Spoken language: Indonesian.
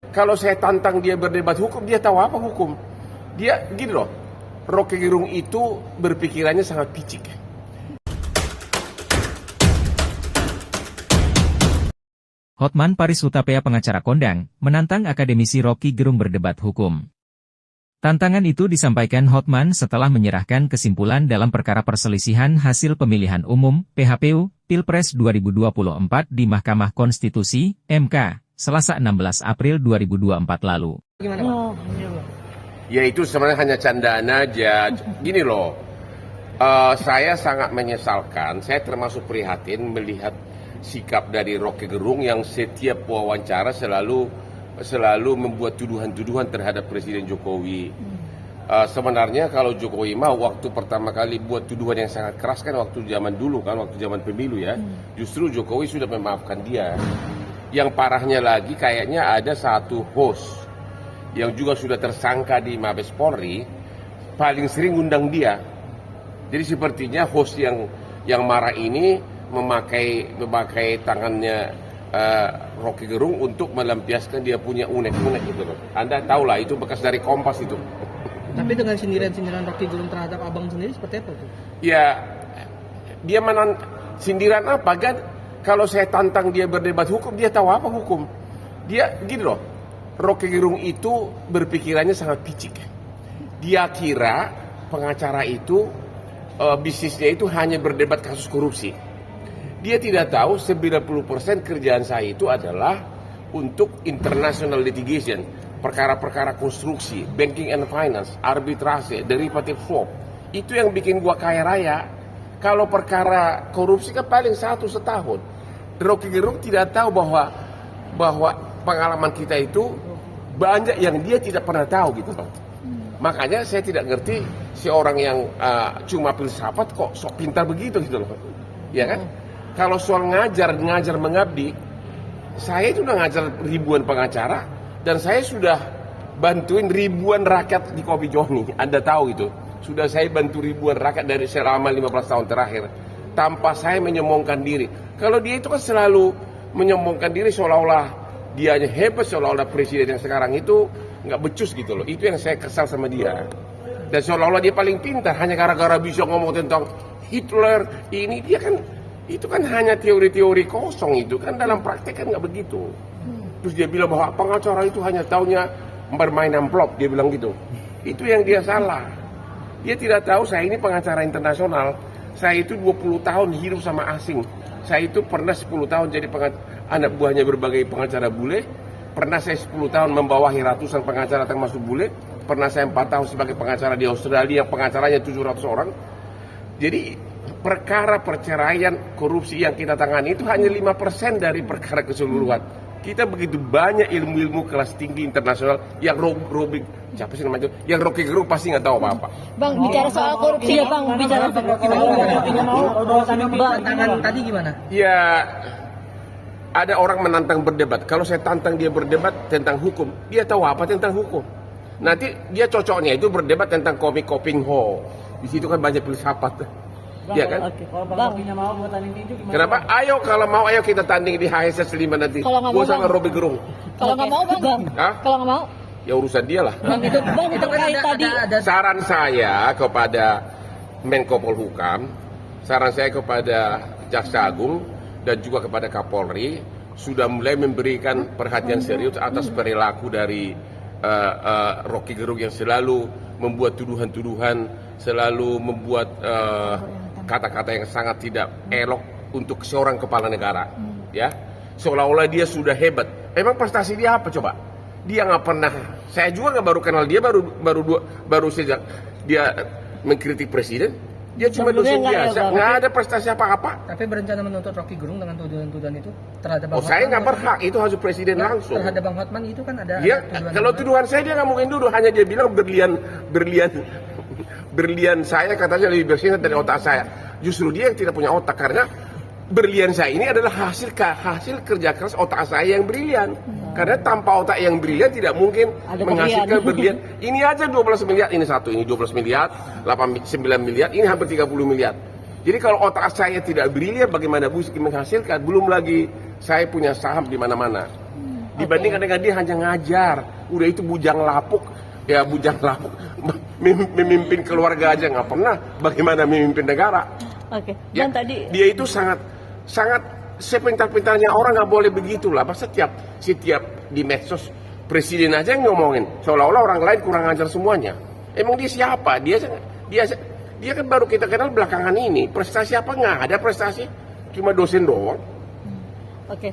Kalau saya tantang dia berdebat hukum, dia tahu apa hukum. Dia gini loh, Rocky Gerung itu berpikirannya sangat picik. Hotman Paris Hutapea, pengacara kondang, menantang akademisi Rocky Gerung berdebat hukum. Tantangan itu disampaikan Hotman setelah menyerahkan kesimpulan dalam perkara perselisihan hasil pemilihan umum (PHPU) Pilpres 2024 di Mahkamah Konstitusi (MK), Selasa 16 April 2024 lalu. Ya itu sebenarnya hanya candaan aja. Gini loh, saya sangat menyesalkan, saya termasuk prihatin melihat sikap dari Rocky Gerung yang setiap wawancara selalu membuat tuduhan-tuduhan terhadap Presiden Jokowi. Sebenarnya kalau Jokowi mau waktu pertama kali buat tuduhan yang sangat keras kan waktu zaman dulu kan, waktu zaman pemilu ya, justru Jokowi sudah memaafkan dia. Yang parahnya lagi kayaknya ada satu host yang juga sudah tersangka di Mabes Polri paling sering undang dia. Jadi sepertinya host yang marah ini memakai tangannya Rocky Gerung untuk melampiaskan dia punya unek-unek gitu loh. Anda tahulah itu bekas dari Kompas itu. Tapi dengan sindiran-sindiran Rocky Gerung terhadap abang sendiri seperti apa tuh? Ya, dia sindiran apa kan? Kalau saya tantang dia berdebat hukum, dia tahu apa hukum. Dia gini loh, Rocky Gerung itu berpikirannya sangat picik. Dia kira pengacara itu bisnisnya itu hanya berdebat kasus korupsi. Dia tidak tahu 90% kerjaan saya itu adalah untuk international litigation, perkara-perkara konstruksi, banking and finance, arbitrase, derivative swap. Itu yang bikin gua kaya raya. Kalau perkara korupsi kan paling 1 setahun. Rocky Gerung tidak tahu bahwa pengalaman kita itu banyak yang dia tidak pernah tahu gitu loh. Makanya saya tidak ngerti si orang yang cuma filsafat kok sok pintar begitu gitu loh. Ya kan? Kalau soal ngajar mengabdi, saya itu udah ngajar ribuan pengacara dan saya sudah bantuin ribuan rakyat di Kopi Joni. Anda tahu itu. Sudah saya bantu ribuan rakyat dari selama 15 tahun terakhir tanpa saya menyombongkan diri. Kalau dia itu kan selalu menyombongkan diri seolah-olah dianya hebat, seolah-olah presiden yang sekarang itu nggak becus gitu loh. Itu yang saya kesal sama dia. Dan seolah-olah dia paling pintar hanya gara-gara bisa ngomong tentang Hitler ini. Dia kan itu kan hanya teori-teori kosong, itu kan dalam praktek kan nggak begitu. Terus dia bilang bahwa pengacara itu hanya taunya bermain amplop, dia bilang gitu. Itu yang dia salah. Dia tidak tahu saya ini pengacara internasional. Saya itu 20 tahun hidup sama asing. Saya itu pernah 10 tahun jadi anak buahnya berbagai pengacara bule. Pernah saya 10 tahun membawahi ratusan pengacara termasuk bule. Pernah saya 4 tahun sebagai pengacara di Australia, pengacaranya 700 orang. Jadi perkara perceraian korupsi yang kita tangani itu hanya 5% dari perkara keseluruhan. Kita begitu banyak ilmu-ilmu kelas tinggi internasional yang Rocky Gerung pasti nggak tahu apa-apa. Bang, bicara soal korupsi ya Bang, bicara soal tantangan tadi gimana? Ya, ada orang menantang berdebat. Kalau saya tantang dia berdebat tentang hukum, dia tahu apa tentang hukum. Nanti dia cocoknya itu berdebat tentang komik-koping ho. Di situ kan banyak filsafat. Ya kan? Kalau Bang Rokinya mau buat tanding tinju gimana? Kenapa? Ayo kalau mau ayo kita tanding di HSS 5 nanti. Gue sama Rocky Gerung. Kalau nggak mau Bang? Hah? Kalau nggak mau? Ya urusan dia lah. Bang itu terkait tadi. Saran saya kepada Menko Polhukam, saran saya kepada Jaksa Agung dan juga kepada Kapolri sudah mulai memberikan perhatian serius atas perilaku dari Rocky Gerung yang selalu membuat tuduhan-tuduhan, selalu membuat kata-kata yang sangat tidak elok untuk seorang kepala negara, ya, seolah-olah dia sudah hebat. Emang prestasi dia apa coba? Dia nggak pernah. Saya juga nggak baru kenal dia baru sejak dia mengkritik presiden. Dia cuma dosen biasa, nggak ada prestasi apa-apa. Tapi berencana menuntut Rocky Gerung dengan tuduhan-tuduhan itu terhadap Bang Saya Hotman, nggak berhak, itu harus presiden langsung. Terhadap Bang Hotman itu kan ada. Dia kalau tuduhan saya dia nggak mungkin duduk, hanya dia bilang berlian saya katanya lebih bersih dari otak saya. Justru dia yang tidak punya otak karena berlian saya ini adalah hasil kerja keras otak saya yang brilian. Karena tanpa otak yang brilian tidak mungkin menghasilkan berlian. Ini aja 12 miliar, ini satu, ini 12 miliar, 9 miliar, ini hampir 30 miliar. Jadi kalau otak saya tidak brilian, bagaimana bisa menghasilkan? Belum lagi saya punya saham di mana-mana. Dibandingkan dengan dia hanya ngajar. Udah itu bujang lapuk. Ya bujang lapuk. Memimpin keluarga aja nggak pernah. Bagaimana memimpin negara? Oke. Ya, Dan tadi dia itu sangat sepintar-pintarnya orang nggak boleh begitulah. Setiap di medsos presiden aja yang ngomongin seolah-olah orang lain kurang ajar semuanya. Emang dia siapa? Dia kan baru kita kenal belakangan ini. Prestasi apa nggak ada prestasi? Cuma dosen doang. oke.